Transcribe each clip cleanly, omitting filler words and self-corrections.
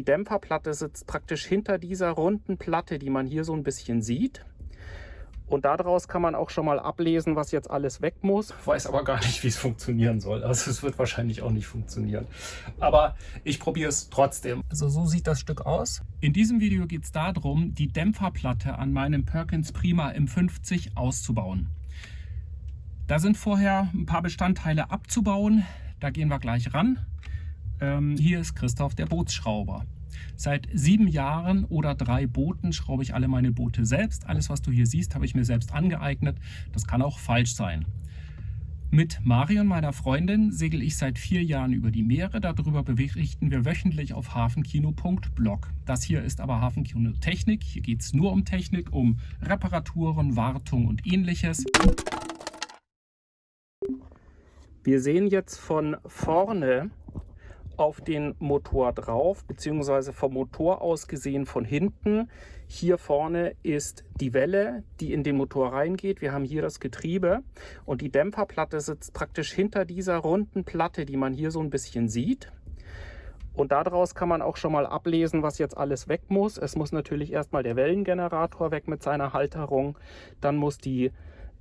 die Dämpferplatte sitzt praktisch hinter dieser runden Platte, die man hier so ein bisschen sieht. Und daraus kann man auch schon mal ablesen, was jetzt alles weg muss. Ich weiß aber gar nicht, wie es funktionieren soll. Also es wird wahrscheinlich auch nicht funktionieren. Aber ich probiere es trotzdem. Also so sieht das Stück aus. In diesem Video geht es darum, die Dämpferplatte an meinem Perkins Prima M50 auszubauen. Da sind vorher ein paar Bestandteile abzubauen. Da gehen wir gleich ran. Hier ist Christoph, der Bootsschrauber. Seit 7 Jahren oder 3 Booten schraube ich alle meine Boote selbst. Alles, was du hier siehst, habe ich mir selbst angeeignet. Das kann auch falsch sein. Mit Marion, meiner Freundin, segel ich seit 4 Jahren über die Meere. Darüber berichten wir wöchentlich auf hafenkino.blog. Das hier ist aber Hafenkino Technik. Hier geht es nur um Technik, um Reparaturen, Wartung und ähnliches. Wir sehen jetzt von vorne auf den Motor drauf, beziehungsweise vom Motor aus gesehen von hinten. Hier vorne ist die Welle, die in den Motor reingeht. Wir haben hier das Getriebe und die Dämpferplatte sitzt praktisch hinter dieser runden Platte, die man hier so ein bisschen sieht. Und daraus kann man auch schon mal ablesen, was jetzt alles weg muss. Es muss natürlich erstmal der Wellengenerator weg mit seiner Halterung. Dann muss die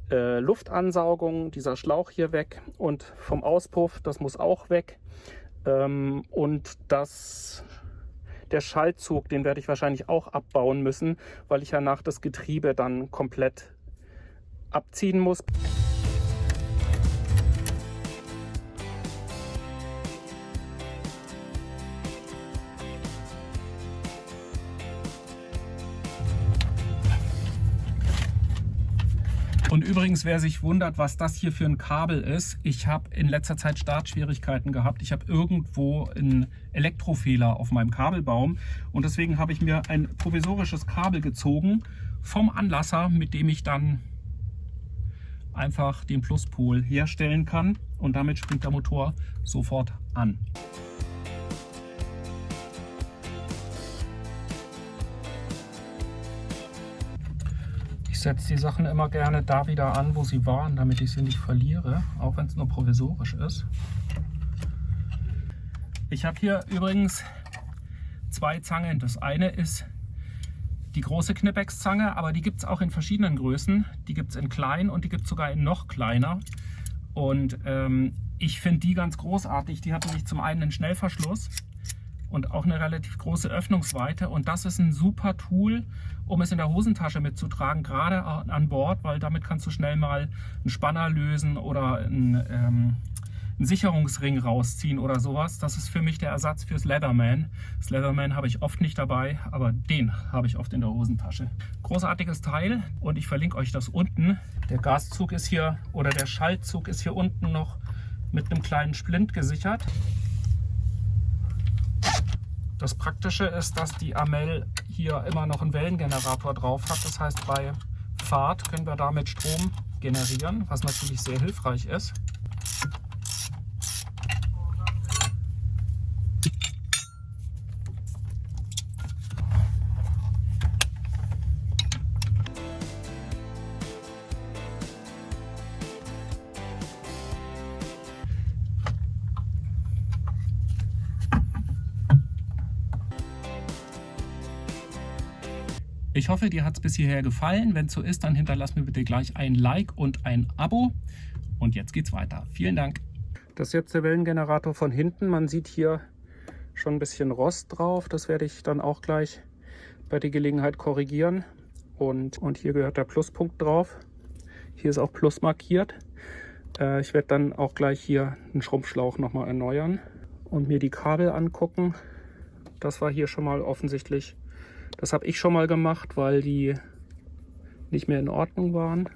Luftansaugung, dieser Schlauch hier weg, und vom Auspuff, das muss auch weg. Und der Schaltzug, den werde ich wahrscheinlich auch abbauen müssen, weil ich danach das Getriebe dann komplett abziehen muss. Und übrigens, wer sich wundert, was das hier für ein Kabel ist, ich habe in letzter Zeit Startschwierigkeiten gehabt. Ich habe irgendwo einen Elektrofehler auf meinem Kabelbaum und deswegen habe ich mir ein provisorisches Kabel gezogen vom Anlasser, mit dem ich dann einfach den Pluspol herstellen kann und damit springt der Motor sofort an. Ich setze die Sachen immer gerne da wieder an, wo sie waren, damit ich sie nicht verliere, auch wenn es nur provisorisch ist. Ich habe hier übrigens 2 Zangen. Das eine ist die große Knipex-Zange, aber die gibt es auch in verschiedenen Größen. Die gibt es in klein und die gibt es sogar in noch kleiner. Und ich finde die ganz großartig. Die hat nämlich zum einen einen Schnellverschluss und auch eine relativ große Öffnungsweite. Und das ist ein super Tool, um es in der Hosentasche mitzutragen, gerade an Bord, weil damit kannst du schnell mal einen Spanner lösen oder einen Sicherungsring rausziehen oder sowas. Das ist für mich der Ersatz fürs Leatherman. Das Leatherman habe ich oft nicht dabei, aber den habe ich oft in der Hosentasche. Großartiges Teil und ich verlinke euch das unten. Der Gaszug ist hier, oder der Schaltzug ist hier unten noch mit einem kleinen Splint gesichert. Das Praktische ist, dass die Amel hier immer noch einen Wellengenerator drauf hat. Das heißt, bei Fahrt können wir damit Strom generieren, was natürlich sehr hilfreich ist. Ich hoffe, dir hat es bis hierher gefallen. Wenn es so ist, dann hinterlass mir bitte gleich ein Like und ein Abo. Und jetzt geht's weiter. Vielen Dank. Das ist jetzt der Wellengenerator von hinten. Man sieht hier schon ein bisschen Rost drauf. Das werde ich dann auch gleich bei der Gelegenheit korrigieren. Und hier gehört der Pluspunkt drauf. Hier ist auch Plus markiert. Ich werde dann auch gleich hier einen Schrumpfschlauch nochmal erneuern und mir die Kabel angucken. Das war hier schon mal offensichtlich. Das habe ich schon mal gemacht, weil die nicht mehr in Ordnung waren.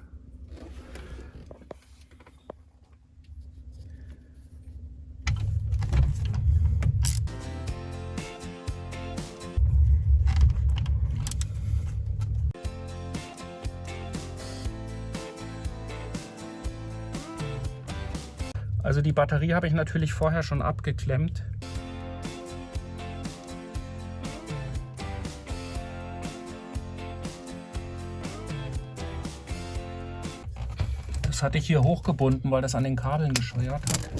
Also die Batterie habe ich natürlich vorher schon abgeklemmt. Das hatte ich hier hochgebunden, weil das an den Kabeln gescheuert hat.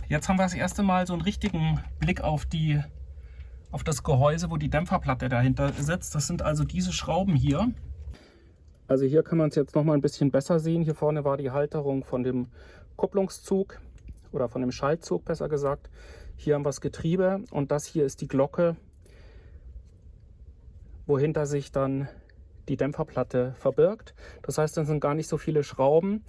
Jetzt haben wir das erste Mal so einen richtigen Blick auf die auf das Gehäuse, wo die Dämpferplatte dahinter sitzt. Das sind also diese Schrauben hier. Also hier kann man es jetzt noch mal ein bisschen besser sehen. Hier vorne war die Halterung von dem Kupplungszug oder von dem Schaltzug besser gesagt. Hier haben wir das Getriebe und das hier ist die Glocke, wohinter sich dann die Dämpferplatte verbirgt. Das heißt, dann sind gar nicht so viele Schrauben.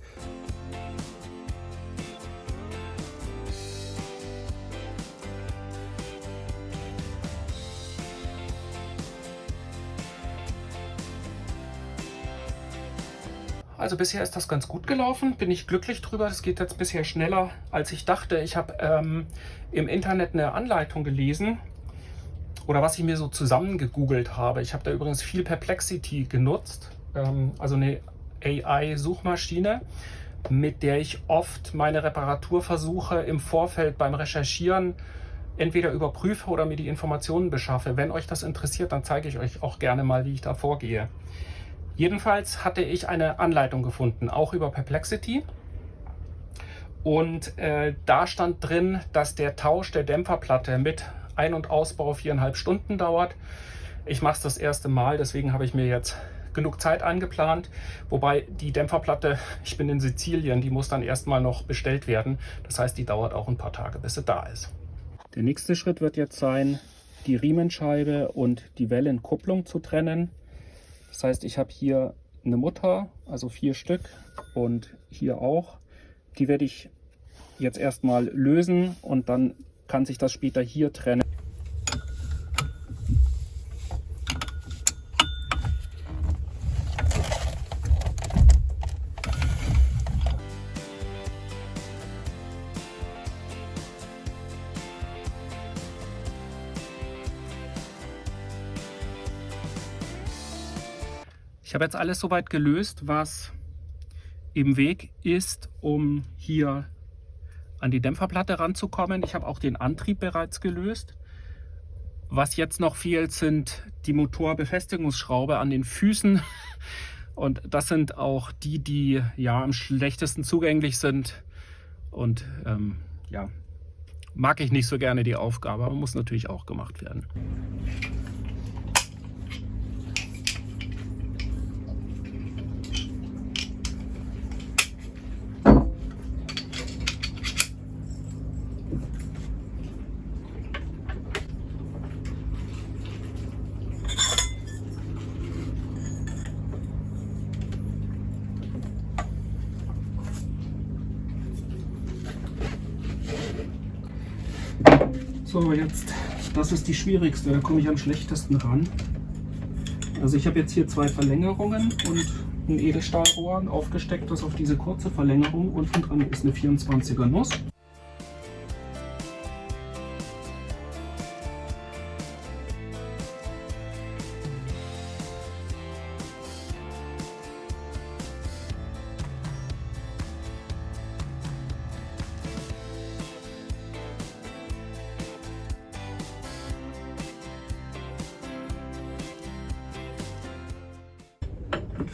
Also bisher ist das ganz gut gelaufen, bin ich glücklich drüber. Das geht jetzt bisher schneller, als ich dachte. Ich habe im Internet eine Anleitung gelesen oder was ich mir so zusammen gegoogelt habe. Ich habe da übrigens viel Perplexity genutzt, also eine AI-Suchmaschine, mit der ich oft meine Reparaturversuche im Vorfeld beim Recherchieren entweder überprüfe oder mir die Informationen beschaffe. Wenn euch das interessiert, dann zeige ich euch auch gerne mal, wie ich da vorgehe. Jedenfalls hatte ich eine Anleitung gefunden, auch über Perplexity. Und da stand drin, dass der Tausch der Dämpferplatte mit Ein- und Ausbau 4,5 Stunden dauert. Ich mache es das erste Mal, deswegen habe ich mir jetzt genug Zeit eingeplant. Wobei die Dämpferplatte, ich bin in Sizilien, die muss dann erstmal noch bestellt werden. Das heißt, die dauert auch ein paar Tage, bis sie da ist. Der nächste Schritt wird jetzt sein, die Riemenscheibe und die Wellenkupplung zu trennen. Das heißt, ich habe hier eine Mutter, also 4 Stück und hier auch. Die werde ich jetzt erstmal lösen und dann kann sich das später hier trennen. Ich habe jetzt alles soweit gelöst, was im Weg ist, um hier an die Dämpferplatte ranzukommen. Ich habe auch den Antrieb bereits gelöst. Was jetzt noch fehlt, sind die Motorbefestigungsschraube an den Füßen. Und das sind auch die, die ja am schlechtesten zugänglich sind. Und ja, mag ich nicht so gerne die Aufgabe, aber muss natürlich auch gemacht werden. So, jetzt, das ist die schwierigste, da komme ich am schlechtesten ran. Also ich habe jetzt hier 2 Verlängerungen und ein Edelstahlrohr aufgesteckt, das auf diese kurze Verlängerung. Unten dran ist eine 24er Nuss.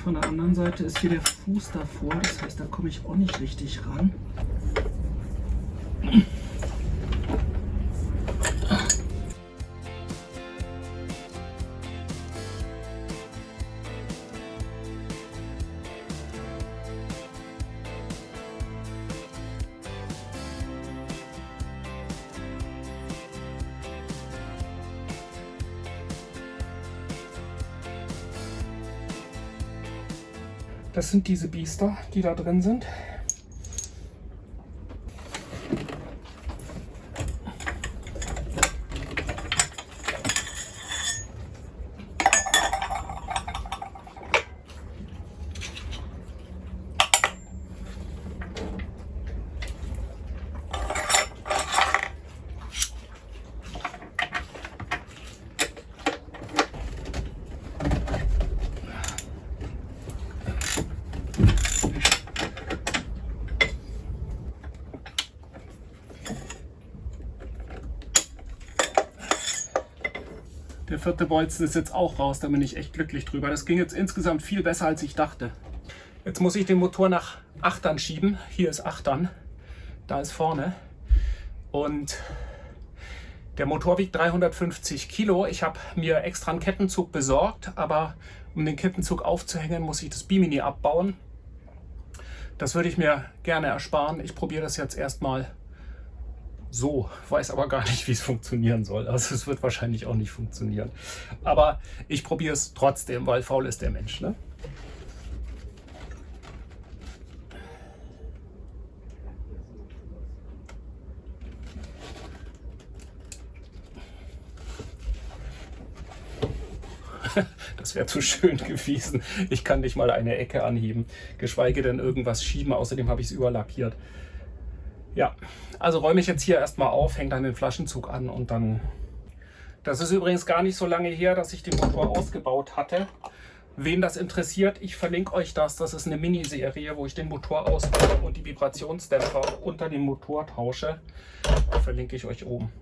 Von der anderen Seite ist hier der Fuß davor, das heißt, da komme ich auch nicht richtig ran. Das sind diese Biester, die da drin sind. Der 4. Bolzen ist jetzt auch raus, da bin ich echt glücklich drüber. Das ging jetzt insgesamt viel besser, als ich dachte. Jetzt muss ich den Motor nach Achtern schieben. Hier ist Achtern, da ist vorne. Und Der Motor wiegt 350 Kilo. Ich habe mir extra einen Kettenzug besorgt, aber um den Kettenzug aufzuhängen, muss ich das Bimini abbauen. Das würde ich mir gerne ersparen. Ich probiere das jetzt erstmal so, weiß aber gar nicht, wie es funktionieren soll. Also es wird wahrscheinlich auch nicht funktionieren. Aber ich probiere es trotzdem, weil faul ist der Mensch, ne? Das wäre zu schön gewesen. Ich kann nicht mal eine Ecke anheben, geschweige denn irgendwas schieben. Außerdem habe ich es überlackiert. Ja, also räume ich jetzt hier erstmal auf, hänge dann den Flaschenzug an und dann... Das ist übrigens gar nicht so lange her, dass ich den Motor ausgebaut hatte. Wen das interessiert, ich verlinke euch das. Das ist eine Miniserie, wo ich den Motor ausbaue und die Vibrationsdämpfer unter dem Motor tausche. Verlinke ich euch oben.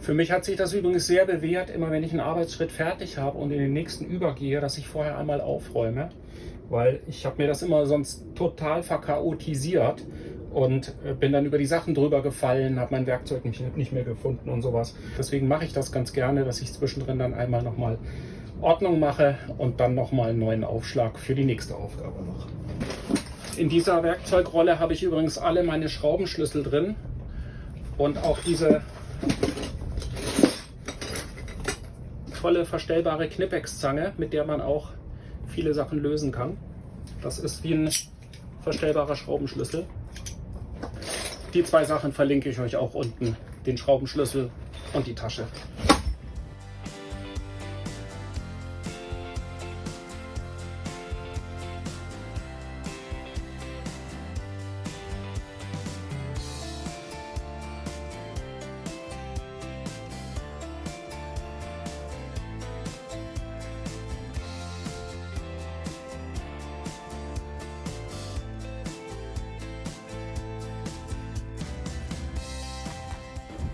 Für mich hat sich das übrigens sehr bewährt, immer wenn ich einen Arbeitsschritt fertig habe und in den nächsten übergehe, dass ich vorher einmal aufräume, weil ich habe mir das immer sonst total verchaotisiert und bin dann über die Sachen drüber gefallen, habe mein Werkzeug nicht mehr gefunden und sowas. Deswegen mache ich das ganz gerne, dass ich zwischendrin dann einmal nochmal Ordnung mache und dann nochmal einen neuen Aufschlag für die nächste Aufgabe mache. In dieser Werkzeugrolle habe ich übrigens alle meine Schraubenschlüssel drin und auch diese tolle verstellbare Knipex-Zange, mit der man auch viele Sachen lösen kann. Das ist wie ein verstellbarer Schraubenschlüssel. Die zwei Sachen verlinke ich euch auch unten, den Schraubenschlüssel und die Tasche.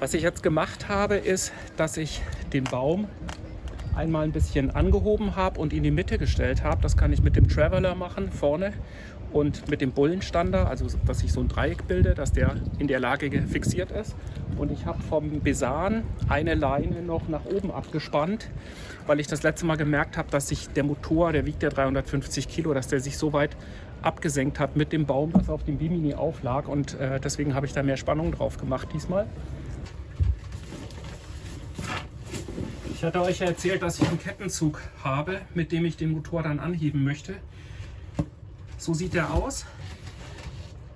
Was ich jetzt gemacht habe, ist, dass ich den Baum einmal ein bisschen angehoben habe und in die Mitte gestellt habe. Das kann ich mit dem Traveler machen, vorne, und mit dem Bullenstander, also dass ich so ein Dreieck bilde, dass der in der Lage fixiert ist. Und ich habe vom Besan eine Leine noch nach oben abgespannt, weil ich das letzte Mal gemerkt habe, dass sich der Motor, der wiegt ja 350 Kilo, dass der sich so weit abgesenkt hat mit dem Baum, das auf dem Bimini auflag. Und deswegen habe ich da mehr Spannung drauf gemacht diesmal. Ich hatte euch ja erzählt, dass ich einen Kettenzug habe, mit dem ich den Motor dann anheben möchte. So sieht der aus.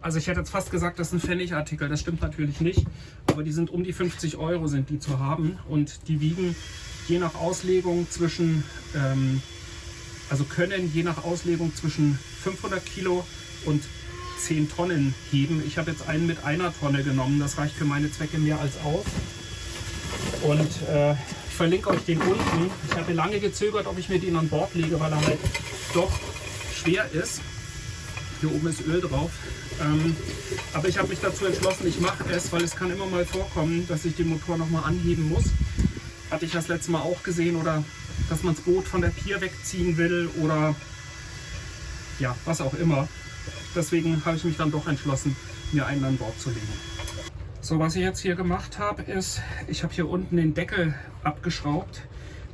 Also ich hätte jetzt fast gesagt, das ist ein Pfennigartikel. Das stimmt natürlich nicht, aber die sind um die 50 € sind die zu haben und die wiegen je nach Auslegung zwischen, können je nach Auslegung zwischen 500 Kilo und 10 Tonnen heben. Ich habe jetzt einen mit 1 Tonne genommen, das reicht für meine Zwecke mehr als aus. Und ich verlinke euch den unten. Ich habe lange gezögert, ob ich mir den an Bord lege, weil er halt doch schwer ist. Hier oben ist Öl drauf. Aber ich habe mich dazu entschlossen, ich mache es, weil es kann immer mal vorkommen, dass ich den Motor nochmal anheben muss. Hatte ich das letzte Mal auch gesehen, oder dass man das Boot von der Pier wegziehen will oder ja, was auch immer. Deswegen habe ich mich dann doch entschlossen, mir einen an Bord zu legen. So, was ich jetzt hier gemacht habe, ist, ich habe hier unten den Deckel abgeschraubt,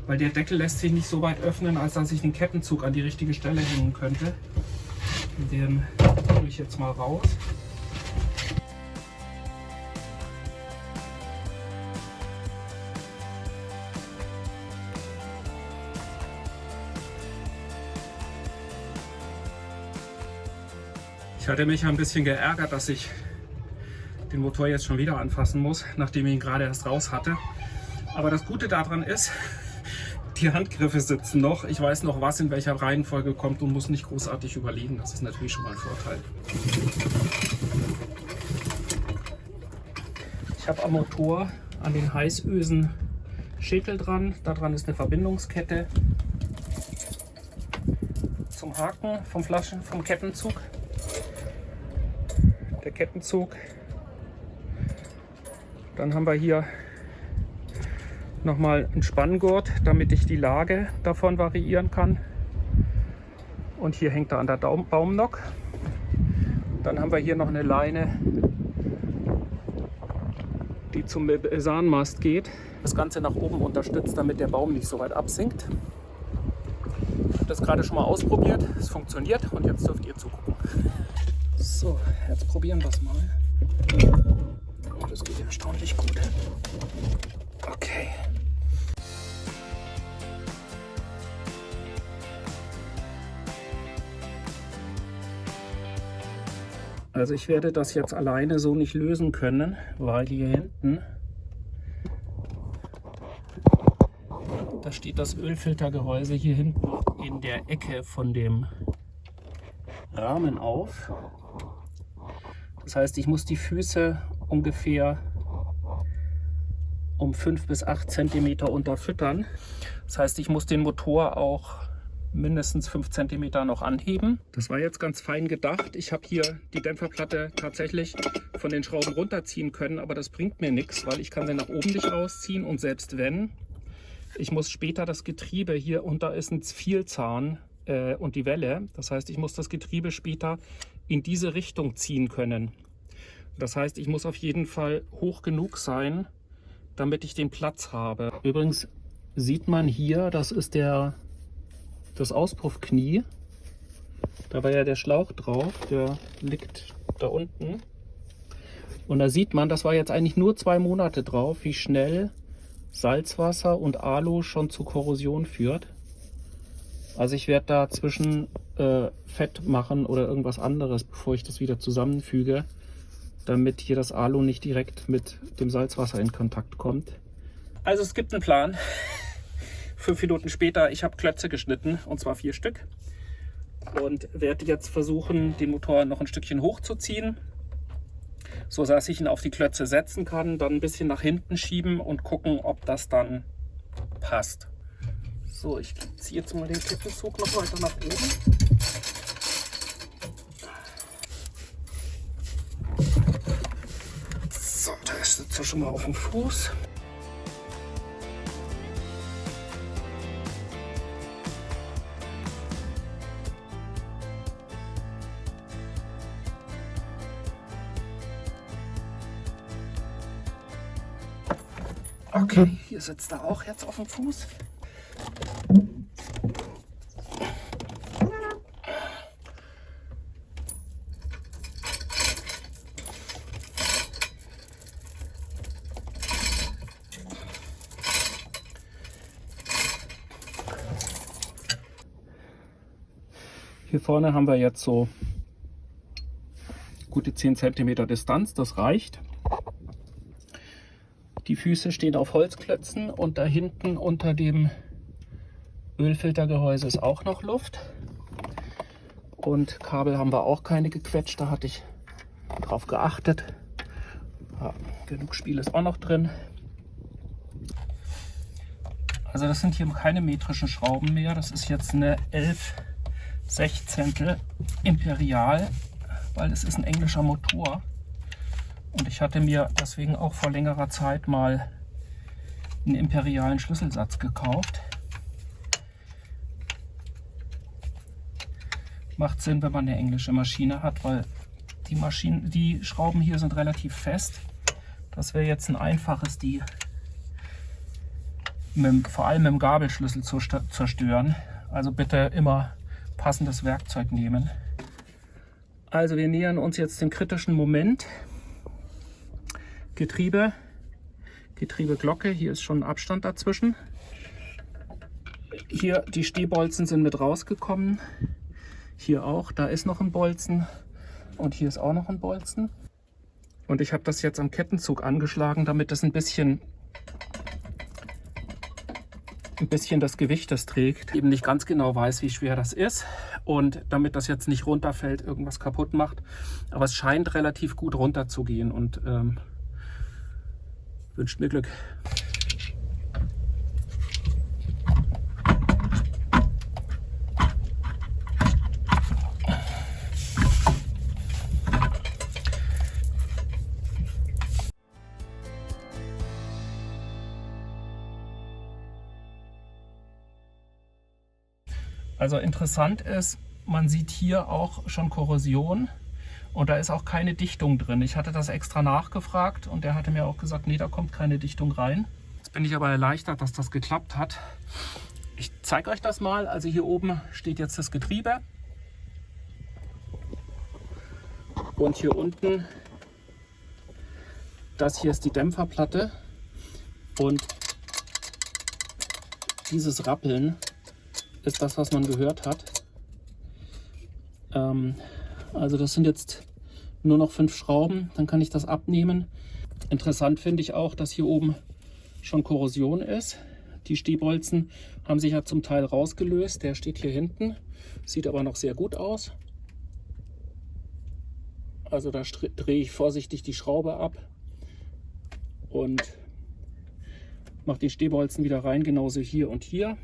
weil der Deckel lässt sich nicht so weit öffnen, als dass ich den Kettenzug an die richtige Stelle hängen könnte. Den hole ich jetzt mal raus. Ich hatte mich ein bisschen geärgert, dass ich den Motor jetzt schon wieder anfassen muss, nachdem ich ihn gerade erst raus hatte. Aber das Gute daran ist, die Handgriffe sitzen noch. Ich weiß noch, was in welcher Reihenfolge kommt und muss nicht großartig überlegen. Das ist natürlich schon mal ein Vorteil. Ich habe am Motor an den Heißösen Schäkel dran. Da dran ist eine Verbindungskette zum Haken vom Kettenzug. Der Kettenzug. Dann haben wir hier nochmal einen Spanngurt, damit ich die Lage davon variieren kann. Und hier hängt er an der Baumnock. Dann haben wir hier noch eine Leine, die zum Mesanmast geht. Das Ganze nach oben unterstützt, damit der Baum nicht so weit absinkt. Ich habe das gerade schon mal ausprobiert. Es funktioniert und jetzt dürft ihr zugucken. So, jetzt probieren wir es mal. Oh, das geht erstaunlich gut. Okay. Also ich werde das jetzt alleine so nicht lösen können, weil hier hinten, da steht das Ölfiltergehäuse hier hinten in der Ecke von dem Rahmen auf. Das heißt, ich muss die Füße ungefähr um 5 bis 8 cm unterfüttern. Das heißt, ich muss den Motor auch mindestens 5 cm noch anheben. Das war jetzt ganz fein gedacht. Ich habe hier die Dämpferplatte tatsächlich von den Schrauben runterziehen können, aber das bringt mir nichts, weil ich kann sie nach oben nicht rausziehen und selbst wenn, ich muss später das Getriebe, hier unter ist ein Vielzahn und die Welle, das heißt, ich muss das Getriebe später in diese Richtung ziehen können. Das heißt, ich muss auf jeden Fall hoch genug sein, damit ich den Platz habe. Übrigens sieht man hier, das ist das Auspuffknie. Da war ja der Schlauch drauf, der liegt da unten. Und da sieht man, das war jetzt eigentlich nur 2 Monate drauf, wie schnell Salzwasser und Alu schon zu Korrosion führt. Also ich werde da zwischen Fett machen oder irgendwas anderes, bevor ich das wieder zusammenfüge, damit hier das Alu nicht direkt mit dem Salzwasser in Kontakt kommt. Also es gibt einen Plan. 5 Minuten später, ich habe Klötze geschnitten, und zwar 4 Stück. Und werde jetzt versuchen, den Motor noch ein Stückchen hochzuziehen, so dass ich ihn auf die Klötze setzen kann, dann ein bisschen nach hinten schieben und gucken, ob das dann passt. So, ich ziehe jetzt mal den Kettenzug noch weiter nach oben. So, da ist jetzt schon mal auf dem Fuß. Okay, hier sitzt er auch jetzt auf dem Fuß. Hier vorne haben wir jetzt so gute 10 cm Distanz, das reicht. Die Füße stehen auf Holzklötzen und da hinten unter dem Ölfiltergehäuse ist auch noch Luft. Und Kabel haben wir auch keine gequetscht, da hatte ich drauf geachtet. Ja, genug Spiel ist auch noch drin. Also das sind hier keine metrischen Schrauben mehr, das ist jetzt eine 11/16 Imperial, weil es ist ein englischer Motor. Und ich hatte mir deswegen auch vor längerer Zeit mal einen imperialen Schlüsselsatz gekauft. Macht Sinn, wenn man eine englische Maschine hat, weil die Schrauben hier sind relativ fest. Das wäre jetzt ein einfaches, die vor allem mit dem Gabelschlüssel zu zerstören. Also bitte immer passendes Werkzeug nehmen. Also wir nähern uns jetzt dem kritischen Moment. Getriebeglocke, hier ist schon ein Abstand dazwischen. Hier die Stehbolzen sind mit rausgekommen. Hier auch, da ist noch ein Bolzen und hier ist auch noch ein Bolzen. Und ich habe das jetzt am Kettenzug angeschlagen, damit es ein bisschen das Gewicht das trägt. Eben nicht ganz genau weiß, wie schwer das ist und damit das jetzt nicht runterfällt, irgendwas kaputt macht. Aber es scheint relativ gut runter zu gehen und wünscht mir Glück. Also interessant ist, man sieht hier auch schon Korrosion und da ist auch keine Dichtung drin. Ich hatte das extra nachgefragt und der hatte mir auch gesagt, nee, da kommt keine Dichtung rein. Jetzt bin ich aber erleichtert, dass das geklappt hat. Ich zeige euch das mal. Also hier oben steht jetzt das Getriebe und hier unten, das hier ist die Dämpferplatte und dieses Rappeln ist das, was man gehört hat. Also das sind jetzt nur noch 5 Schrauben, dann kann ich das abnehmen. Interessant finde ich auch, dass hier oben schon Korrosion ist. Die Stehbolzen haben sich ja zum Teil rausgelöst. Der steht hier hinten, sieht aber noch sehr gut aus. Also da drehe ich vorsichtig die Schraube ab und mache die Stehbolzen wieder rein, genauso hier und hier.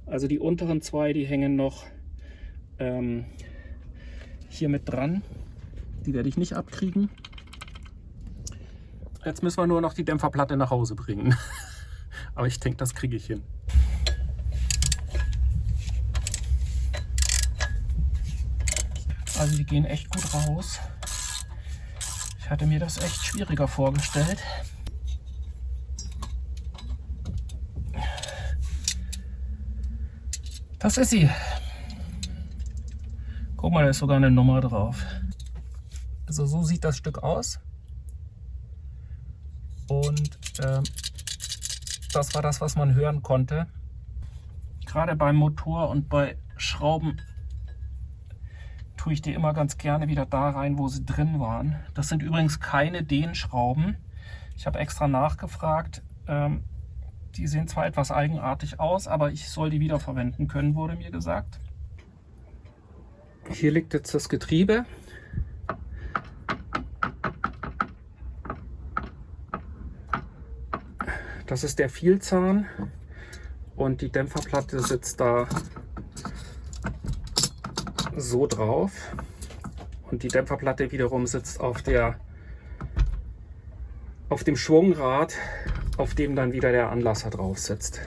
Also die unteren 2, die hängen noch hier mit dran. Die werde ich nicht abkriegen. Jetzt müssen wir nur noch die Dämpferplatte nach Hause bringen. Aber ich denke, das kriege ich hin. Also die gehen echt gut raus. Ich hatte mir das echt schwieriger vorgestellt. Das ist sie. Guck mal, da ist sogar eine Nummer drauf. Also so sieht das Stück aus. Und das war das, was man hören konnte. Gerade beim Motor und bei Schrauben tue ich die immer ganz gerne wieder da rein, wo sie drin waren. Das sind übrigens keine Dehnschrauben. Ich habe extra nachgefragt. Die sehen zwar etwas eigenartig aus, aber ich soll die wiederverwenden können, wurde mir gesagt. Hier liegt jetzt das Getriebe. Das ist der Vielzahn und die Dämpferplatte sitzt da so drauf und die Dämpferplatte wiederum sitzt auf dem Schwungrad, auf dem dann wieder der Anlasser drauf sitzt.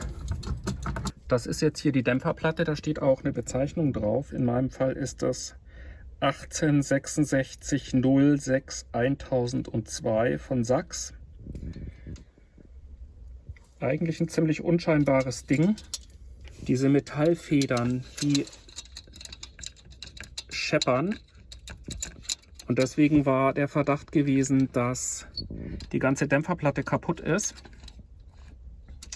Das ist jetzt hier die Dämpferplatte, da steht auch eine Bezeichnung drauf. In meinem Fall ist das 1866 06 1002 von Sachs. Eigentlich ein ziemlich unscheinbares Ding. Diese Metallfedern, die scheppern. Und deswegen war der Verdacht gewesen, dass die ganze Dämpferplatte kaputt ist.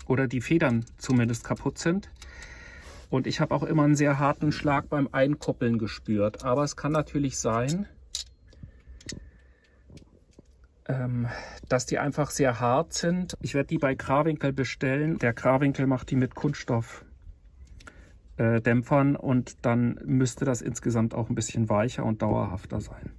Oder die Federn zumindest kaputt sind. Und ich habe auch immer einen sehr harten Schlag beim Einkuppeln gespürt. Aber es kann natürlich sein, dass die einfach sehr hart sind. Ich werde die bei Krawinkel bestellen. Der Krawinkel macht die mit Kunststoffdämpfern und dann müsste das insgesamt auch ein bisschen weicher und dauerhafter sein.